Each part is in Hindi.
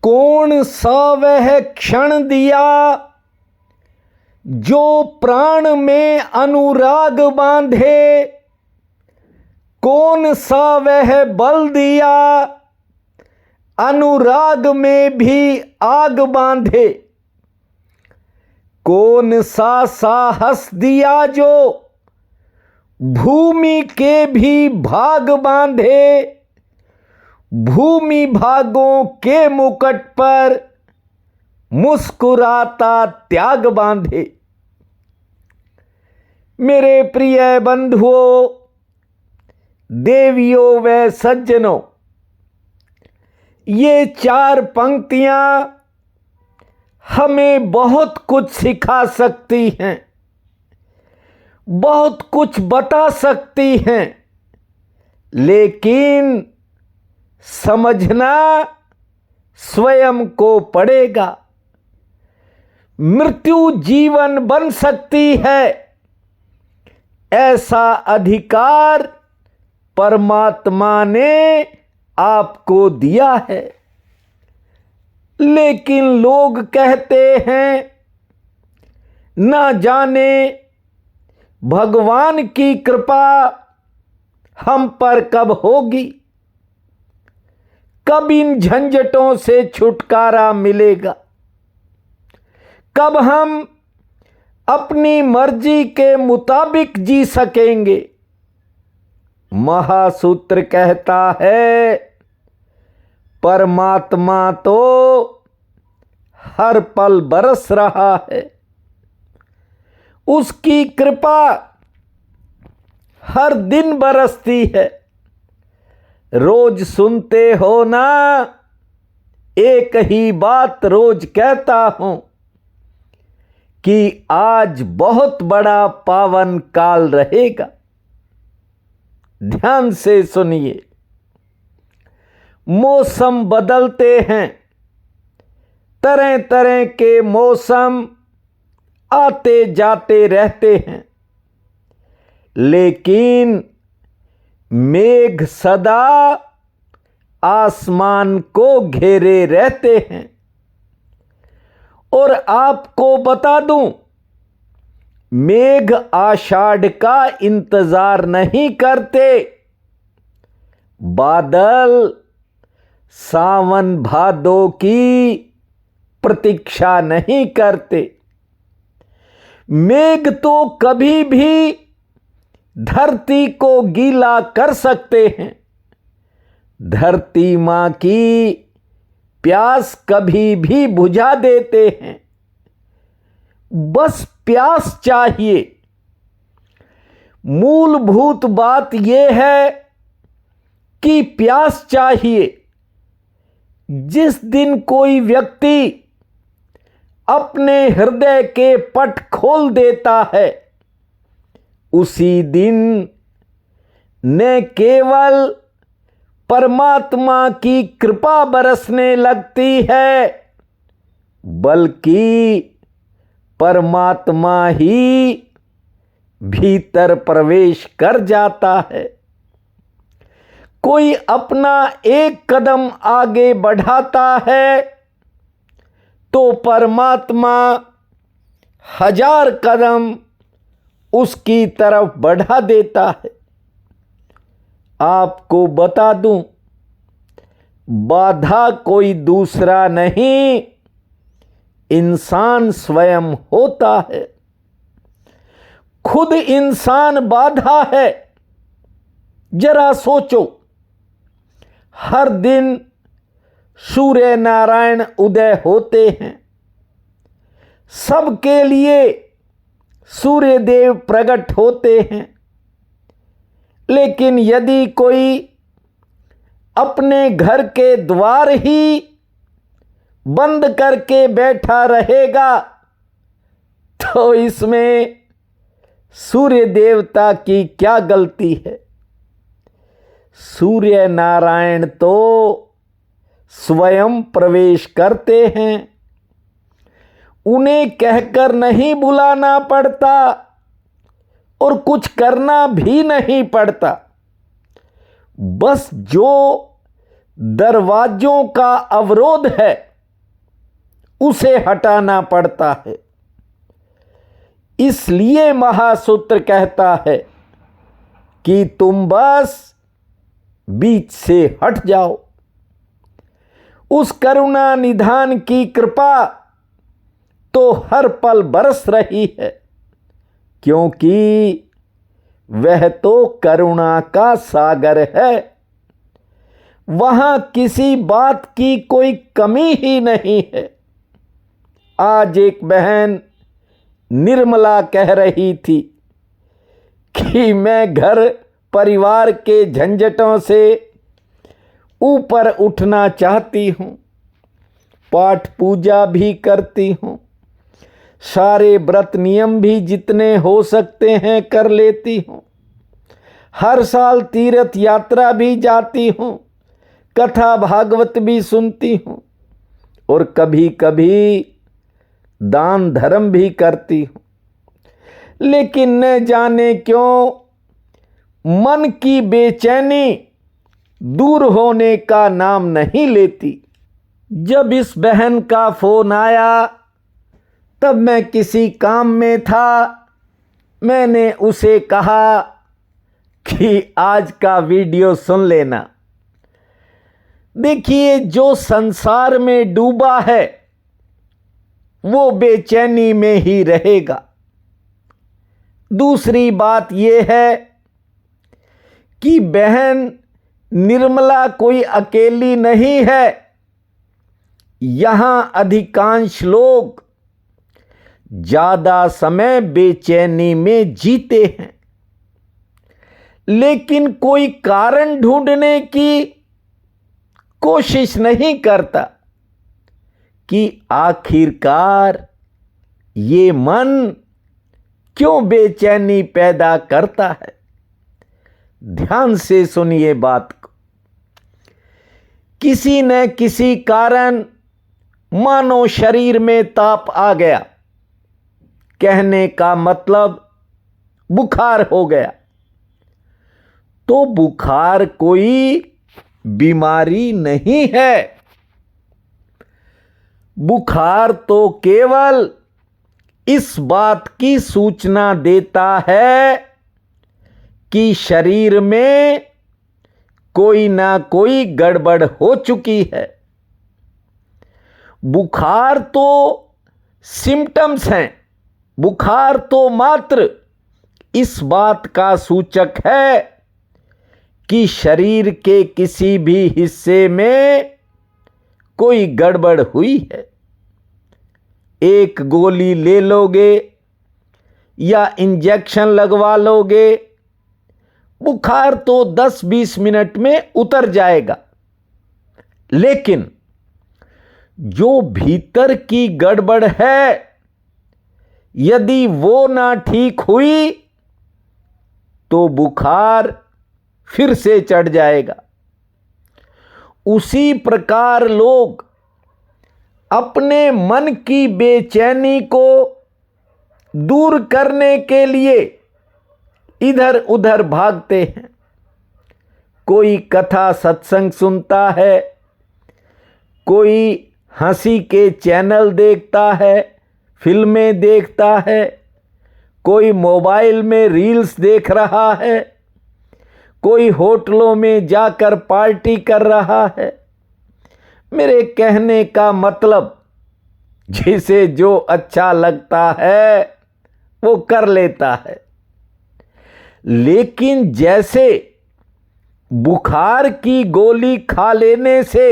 कौन सा वह क्षण दिया जो प्राण में अनुराग बांधे, कौन सा वह बल दिया अनुराग में भी आग बांधे, कौन सा साहस दिया जो भूमि के भी भाग बांधे, भूमि भागों के मुकुट पर मुस्कुराता त्याग बांधे। मेरे प्रिय बंधुओं, देवियों व सज्जनों, ये 4 पंक्तियां हमें बहुत कुछ सिखा सकती हैं, बहुत कुछ बता सकती हैं, लेकिन समझना स्वयं को पड़ेगा। मृत्यु जीवन बन सकती है, ऐसा अधिकार परमात्मा ने आपको दिया है। लेकिन लोग कहते हैं ना जाने भगवान की कृपा हम पर कब होगी, कब इन झंझटों से छुटकारा मिलेगा, कब हम अपनी मर्जी के मुताबिक जी सकेंगे। महासूत्र कहता है परमात्मा तो हर पल बरस रहा है, उसकी कृपा हर दिन बरसती है। रोज सुनते हो ना, एक ही बात रोज कहता हूं कि आज बहुत बड़ा पावन काल रहेगा। ध्यान से सुनिए, मौसम बदलते हैं, तरह तरह के मौसम आते जाते रहते हैं, लेकिन मेघ सदा आसमान को घेरे रहते हैं। और आपको बता दूं, मेघ आषाढ़ का इंतजार नहीं करते, बादल सावन भादों की प्रतीक्षा नहीं करते। मेघ तो कभी भी धरती को गीला कर सकते हैं, धरती मां की प्यास कभी भी बुझा देते हैं। बस प्यास चाहिए। मूलभूत बात यह है कि प्यास चाहिए। जिस दिन कोई व्यक्ति अपने हृदय के पट खोल देता है, उसी दिन न केवल परमात्मा की कृपा बरसने लगती है, बल्कि परमात्मा ही भीतर प्रवेश कर जाता है। कोई अपना एक कदम आगे बढ़ाता है तो परमात्मा 1000 कदम उसकी तरफ बढ़ा देता है। आपको बता दूं, बाधा कोई दूसरा नहीं, इंसान स्वयं होता है। खुद इंसान बाधा है। जरा सोचो, हर दिन सूर्य नारायण उदय होते हैं, सबके लिए सूर्य देव प्रकट होते हैं, लेकिन यदि कोई अपने घर के द्वार ही बंद करके बैठा रहेगा तो इसमें सूर्य देवता की क्या गलती है। सूर्य नारायण तो स्वयं प्रवेश करते हैं, उन्हें कहकर नहीं बुलाना पड़ता और कुछ करना भी नहीं पड़ता। बस जो दरवाजों का अवरोध है उसे हटाना पड़ता है। इसलिए महासूत्र कहता है कि तुम बस बीच से हट जाओ। उस करुणा निधान की कृपा तो हर पल बरस रही है, क्योंकि वह तो करुणा का सागर है। वहां किसी बात की कोई कमी ही नहीं है। आज एक बहन निर्मला कह रही थी कि मैं घर परिवार के झंझटों से ऊपर उठना चाहती हूँ, पाठ पूजा भी करती हूँ, सारे व्रत नियम भी जितने हो सकते हैं कर लेती हूँ, हर साल तीर्थ यात्रा भी जाती हूँ, कथा भागवत भी सुनती हूँ और कभी कभी दान धर्म भी करती हूँ, लेकिन न जाने क्यों मन की बेचैनी दूर होने का नाम नहीं लेती। जब इस बहन का फोन आया तब मैं किसी काम में था। मैंने उसे कहा कि आज का वीडियो सुन लेना। देखिए, जो संसार में डूबा है वो बेचैनी में ही रहेगा। दूसरी बात यह है कि बहन निर्मला कोई अकेली नहीं है। यहां अधिकांश लोग ज्यादा समय बेचैनी में जीते हैं, लेकिन कोई कारण ढूंढने की कोशिश नहीं करता कि आखिरकार ये मन क्यों बेचैनी पैदा करता है। ध्यान से सुनिए बात को। किसी न किसी कारण मानो शरीर में ताप आ गया, कहने का मतलब बुखार हो गया। तो बुखार कोई बीमारी नहीं है। बुखार तो केवल इस बात की सूचना देता है कि शरीर में कोई ना कोई गड़बड़ हो चुकी है। बुखार तो सिम्टम्स हैं। बुखार तो मात्र इस बात का सूचक है कि शरीर के किसी भी हिस्से में कोई गड़बड़ हुई है। एक गोली ले लोगे या इंजेक्शन लगवा लोगे, बुखार तो 10-20 मिनट में उतर जाएगा, लेकिन जो भीतर की गड़बड़ है यदि वो ना ठीक हुई तो बुखार फिर से चढ़ जाएगा। उसी प्रकार लोग अपने मन की बेचैनी को दूर करने के लिए इधर उधर भागते हैं। कोई कथा सत्संग सुनता है, कोई हंसी के चैनल देखता है, फिल्में देखता है, कोई मोबाइल में रील्स देख रहा है, कोई होटलों में जाकर पार्टी कर रहा है। मेरे कहने का मतलब, जिसे जो अच्छा लगता है वो कर लेता है, लेकिन जैसे बुखार की गोली खा लेने से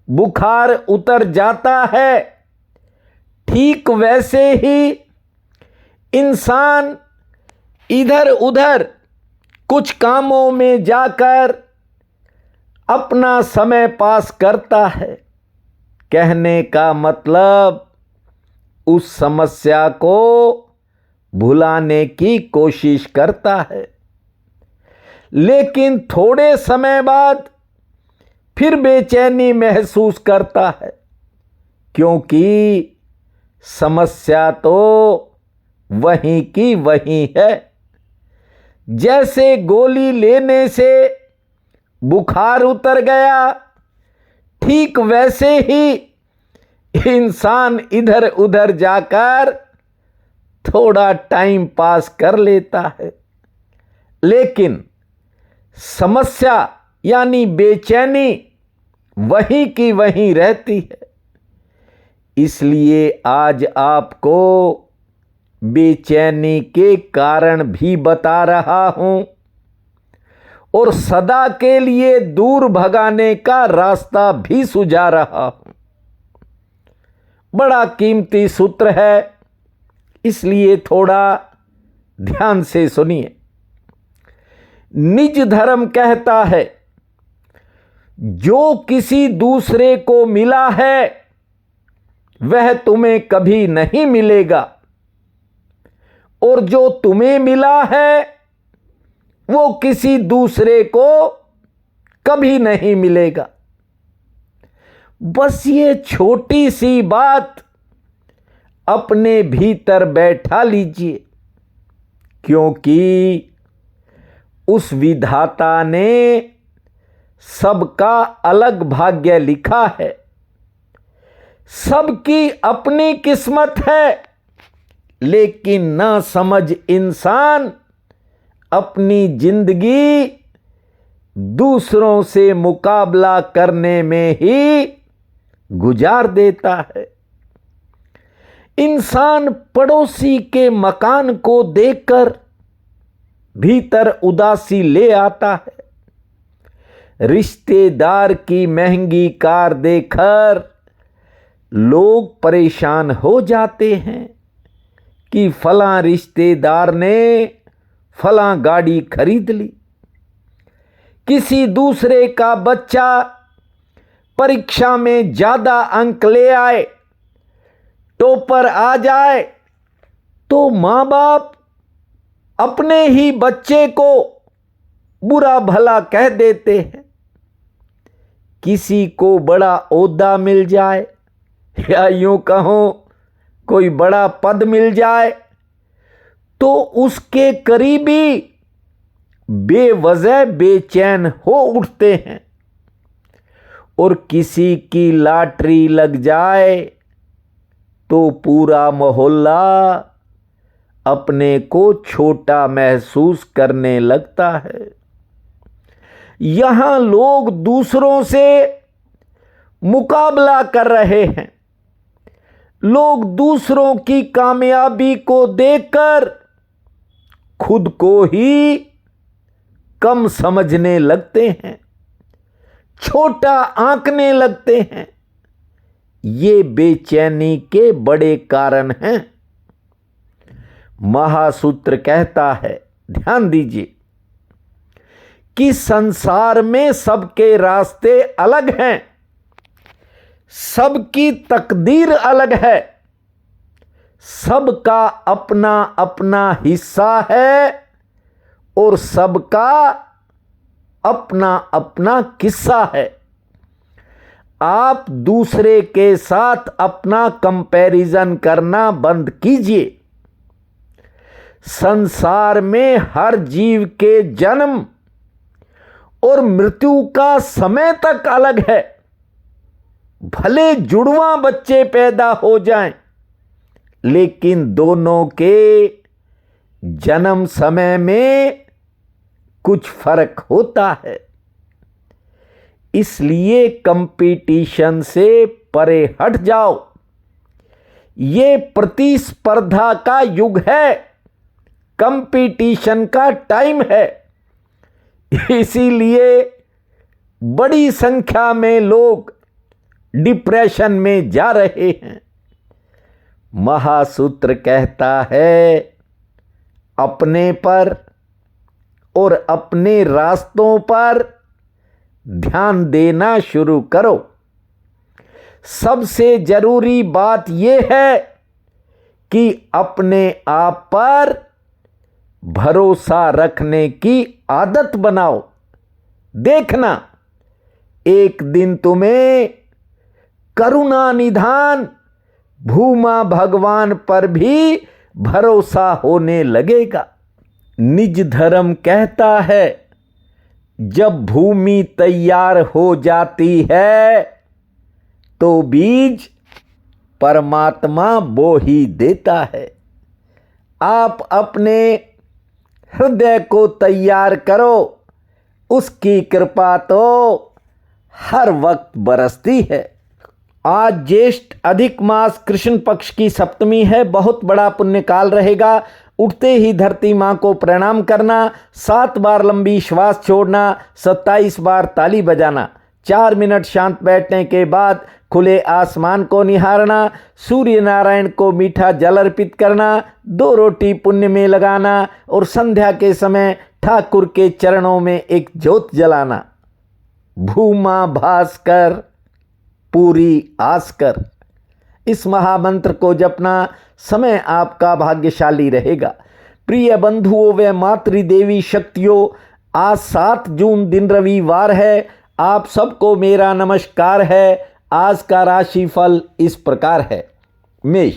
बुखार उतर जाता है, ठीक वैसे ही इंसान इधर उधर कुछ कामों में जाकर अपना समय पास करता है। कहने का मतलब उस समस्या को भुलाने की कोशिश करता है, लेकिन थोड़े समय बाद फिर बेचैनी महसूस करता है, क्योंकि समस्या तो वहीं की वहीं है। जैसे गोली लेने से बुखार उतर गया, ठीक वैसे ही इंसान इधर उधर जाकर थोड़ा टाइम पास कर लेता है, लेकिन समस्या यानी बेचैनी वहीं की वहीं रहती है। इसलिए आज आपको बेचैनी के कारण भी बता रहा हूं और सदा के लिए दूर भगाने का रास्ता भी सुझा रहा हूं। बड़ा कीमती सूत्र है, इसलिए थोड़ा ध्यान से सुनिए। निज धर्म कहता है, जो किसी दूसरे को मिला है वह तुम्हें कभी नहीं मिलेगा, और जो तुम्हें मिला है वो किसी दूसरे को कभी नहीं मिलेगा। बस ये छोटी सी बात अपने भीतर बैठा लीजिए, क्योंकि उस विधाता ने सबका अलग भाग्य लिखा है। सबकी अपनी किस्मत है, लेकिन ना समझ इंसान अपनी जिंदगी दूसरों से मुकाबला करने में ही गुजार देता है। इंसान पड़ोसी के मकान को देखकर भीतर उदासी ले आता है। रिश्तेदार की महंगी कार देखकर लोग परेशान हो जाते हैं कि फलां रिश्तेदार ने फलां गाड़ी खरीद ली। किसी दूसरे का बच्चा परीक्षा में ज्यादा अंक ले आए, टॉपर आ जाए, तो मां बाप अपने ही बच्चे को बुरा भला कह देते हैं। किसी को बड़ा ओहदा मिल जाए या यूं कहो कोई बड़ा पद मिल जाए तो उसके करीबी बेवजह बेचैन हो उठते हैं, और किसी की लॉटरी लग जाए तो पूरा मोहल्ला अपने को छोटा महसूस करने लगता है। यहां लोग दूसरों से मुकाबला कर रहे हैं। लोग दूसरों की कामयाबी को देखकर खुद को ही कम समझने लगते हैं, छोटा आंकने लगते हैं। ये बेचैनी के बड़े कारण हैं। महासूत्र कहता है, ध्यान दीजिए, कि संसार में सबके रास्ते अलग हैं, सबकी तकदीर अलग है, सबका अपना अपना हिस्सा है और सबका अपना अपना किस्सा है। आप दूसरे के साथ अपना कंपैरिजन करना बंद कीजिए। संसार में हर जीव के जन्म और मृत्यु का समय तक अलग है। भले जुड़वा बच्चे पैदा हो जाएं, लेकिन दोनों के जन्म समय में कुछ फर्क होता है। इसलिए कंपटीशन से परे हट जाओ। ये प्रतिस्पर्धा का युग है, कंपटीशन का टाइम है। इसीलिए बड़ी संख्या में लोग डिप्रेशन में जा रहे हैं। महासूत्र कहता है, अपने पर और अपने रास्तों पर ध्यान देना शुरू करो। सबसे जरूरी बात यह है कि अपने आप पर भरोसा रखने की आदत बनाओ। देखना, एक दिन तुम्हें करुणा निधान भूमा भगवान पर भी भरोसा होने लगेगा। निज धर्म कहता है, जब भूमि तैयार हो जाती है तो बीज परमात्मा वो ही देता है। आप अपने हृदय को तैयार करो, उसकी कृपा तो हर वक्त बरसती है। आज ज्येष्ठ अधिक मास कृष्ण पक्ष की सप्तमी है। बहुत बड़ा पुण्यकाल रहेगा। उठते ही धरती माँ को प्रणाम करना, 7 बार लंबी श्वास छोड़ना, 27 बार ताली बजाना, 4 मिनट शांत बैठने के बाद खुले आसमान को निहारना, सूर्य नारायण को मीठा जल अर्पित करना, 2 रोटी पुण्य में लगाना और संध्या के समय ठाकुर के चरणों में एक ज्योत जलाना। भूमा भास्कर पूरी आस्कर, इस महामंत्र को जपना। समय आपका भाग्यशाली रहेगा। प्रिय बंधुओं व मातृदेवी शक्तियों, आज 7 जून दिन रविवार है। आप सबको मेरा नमस्कार है। आज का राशि फल इस प्रकार है। मेष,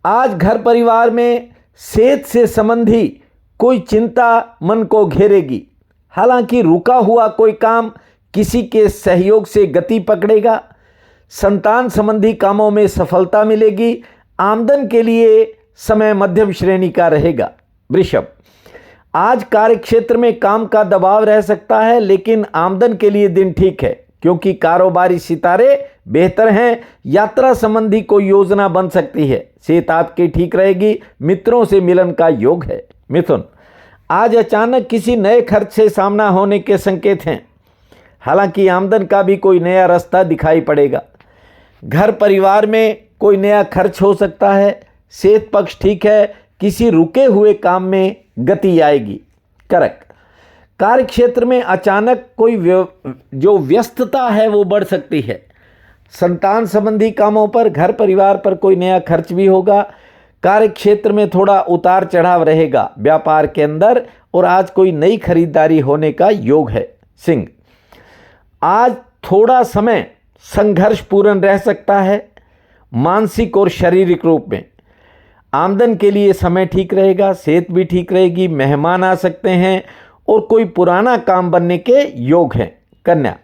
आज घर परिवार में सेहत से संबंधी कोई चिंता मन को घेरेगी। हालांकि रुका हुआ कोई काम किसी के सहयोग से गति पकड़ेगा। संतान संबंधी कामों में सफलता मिलेगी। आमदन के लिए समय मध्यम श्रेणी का रहेगा। वृषभ, आज कार्य क्षेत्र में काम का दबाव रह सकता है, लेकिन आमदन के लिए दिन ठीक है क्योंकि कारोबारी सितारे बेहतर हैं। यात्रा संबंधी कोई योजना बन सकती है। सेहत आपकी ठीक रहेगी। मित्रों से मिलन का योग है। मिथुन, आज अचानक किसी नए खर्च से सामना होने के संकेत हैं। हालांकि आमदन का भी कोई नया रास्ता दिखाई पड़ेगा। घर परिवार में कोई नया खर्च हो सकता है। सेहत पक्ष ठीक है। किसी रुके हुए काम में गति आएगी। कर्क, कार्य क्षेत्र में अचानक कोई जो व्यस्तता है वो बढ़ सकती है। संतान संबंधी कामों पर, घर परिवार पर कोई नया खर्च भी होगा। कार्य क्षेत्र में थोड़ा उतार चढ़ाव रहेगा व्यापार के अंदर, और आज कोई नई खरीदारी होने का योग है। सिंह, आज थोड़ा समय संघर्षपूर्ण रह सकता है मानसिक और शारीरिक रूप में। आमदन के लिए समय ठीक रहेगा। सेहत भी ठीक रहेगी। मेहमान आ सकते हैं और कोई पुराना काम बनने के योग हैं। कन्या,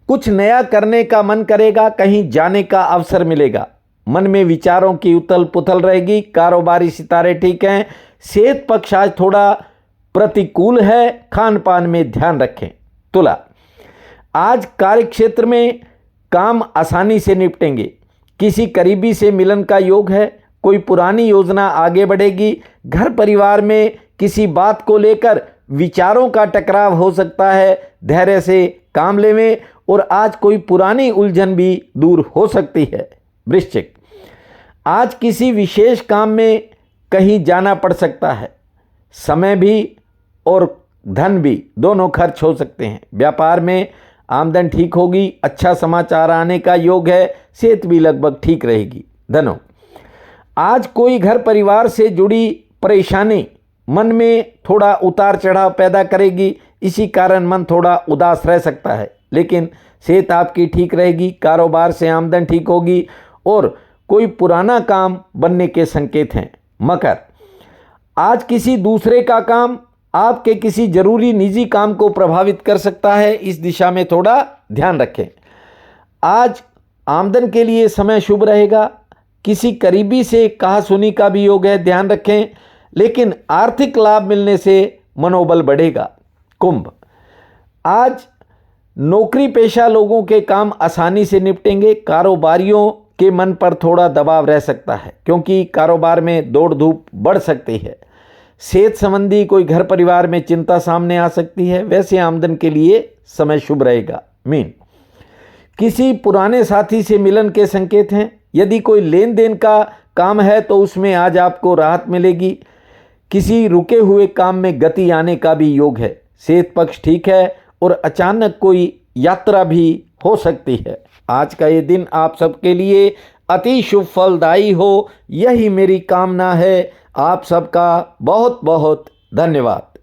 कुछ नया करने का मन करेगा। कहीं जाने का अवसर मिलेगा। मन में विचारों की उथल पुथल रहेगी। कारोबारी सितारे ठीक हैं। सेहत पक्ष आज थोड़ा प्रतिकूल है। खान पान में ध्यान रखें। तुला, आज कार्य क्षेत्र में काम आसानी से निपटेंगे। किसी करीबी से मिलन का योग है। कोई पुरानी योजना आगे बढ़ेगी। घर परिवार में किसी बात को लेकर विचारों का टकराव हो सकता है। धैर्य से काम लेवें और आज कोई पुरानी उलझन भी दूर हो सकती है। वृश्चिक, आज किसी विशेष काम में कहीं जाना पड़ सकता है। समय भी और धन भी दोनों खर्च हो सकते हैं। व्यापार में आमदन ठीक होगी। अच्छा समाचार आने का योग है। सेहत भी लगभग ठीक रहेगी। धनो, आज कोई घर परिवार से जुड़ी परेशानी मन में थोड़ा उतार चढ़ाव पैदा करेगी। इसी कारण मन थोड़ा उदास रह सकता है, लेकिन सेहत आपकी ठीक रहेगी। कारोबार से आमदन ठीक होगी और कोई पुराना काम बनने के संकेत हैं। मकर, आज किसी दूसरे का काम आपके किसी जरूरी निजी काम को प्रभावित कर सकता है। इस दिशा में थोड़ा ध्यान रखें। आज आमदन के लिए समय शुभ रहेगा। किसी करीबी से कहा सुनी का भी योग है, ध्यान रखें। लेकिन आर्थिक लाभ मिलने से मनोबल बढ़ेगा। कुंभ, आज नौकरी पेशा लोगों के काम आसानी से निपटेंगे। कारोबारियों के मन पर थोड़ा दबाव रह सकता है क्योंकि कारोबार में दौड़ धूप बढ़ सकती है। सेहत संबंधी कोई घर परिवार में चिंता सामने आ सकती है। वैसे आमदन के लिए समय शुभ रहेगा। मीन, किसी पुराने साथी से मिलन के संकेत हैं। यदि कोई लेन देन का काम है तो उसमें आज आपको राहत मिलेगी। किसी रुके हुए काम में गति आने का भी योग है। सेहत पक्ष ठीक है और अचानक कोई यात्रा भी हो सकती है। आज का ये दिन आप सबके लिए अति शुभ फलदायी हो, यही मेरी कामना है। आप सबका बहुत बहुत धन्यवाद।